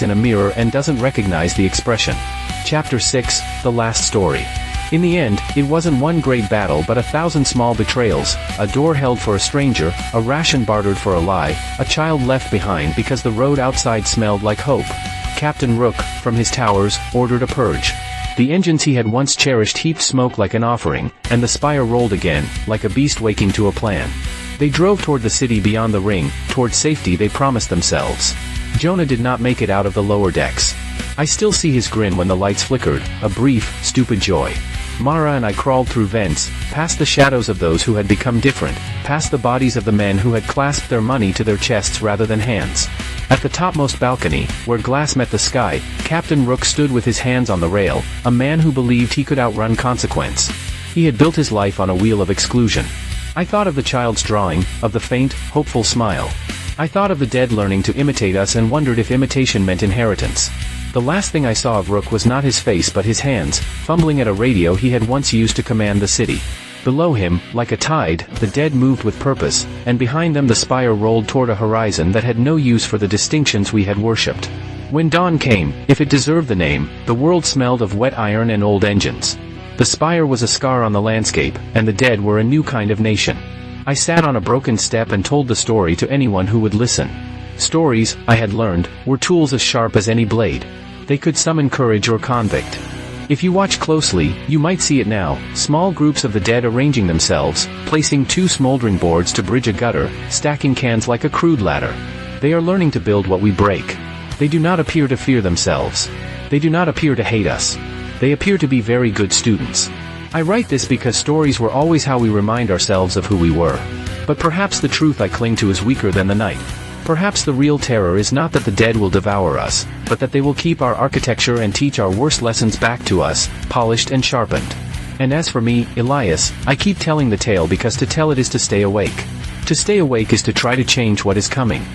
in a mirror and doesn't recognize the expression. Chapter 6, The Last Story. In the end, it wasn't one great battle but 1,000 small betrayals, a door held for a stranger, a ration bartered for a lie, a child left behind because the road outside smelled like hope. Captain Rook, from his towers, ordered a purge. The engines he had once cherished heaped smoke like an offering, and the Spire rolled again, like a beast waking to a plan. They drove toward the city beyond the ring, toward safety they promised themselves. Jonah did not make it out of the lower decks. I still see his grin when the lights flickered, a brief, stupid joy. Mara and I crawled through vents, past the shadows of those who had become different, past the bodies of the men who had clasped their money to their chests rather than hands. At the topmost balcony, where glass met the sky, Captain Rook stood with his hands on the rail, a man who believed he could outrun consequence. He had built his life on a wheel of exclusion. I thought of the child's drawing, of the faint, hopeful smile. I thought of the dead learning to imitate us and wondered if imitation meant inheritance. The last thing I saw of Rook was not his face but his hands, fumbling at a radio he had once used to command the city. Below him, like a tide, the dead moved with purpose, and behind them the Spire rolled toward a horizon that had no use for the distinctions we had worshipped. When dawn came, if it deserved the name, the world smelled of wet iron and old engines. The Spire was a scar on the landscape, and the dead were a new kind of nation. I sat on a broken step and told the story to anyone who would listen. Stories, I had learned, were tools as sharp as any blade. They could summon courage or convict. If you watch closely, you might see it now, small groups of the dead arranging themselves, placing 2 smoldering boards to bridge a gutter, stacking cans like a crude ladder. They are learning to build what we break. They do not appear to fear themselves. They do not appear to hate us. They appear to be very good students. I write this because stories were always how we remind ourselves of who we were. But perhaps the truth I cling to is weaker than the night. Perhaps the real terror is not that the dead will devour us, but that they will keep our architecture and teach our worst lessons back to us, polished and sharpened. And as for me, Elias, I keep telling the tale because to tell it is to stay awake. To stay awake is to try to change what is coming.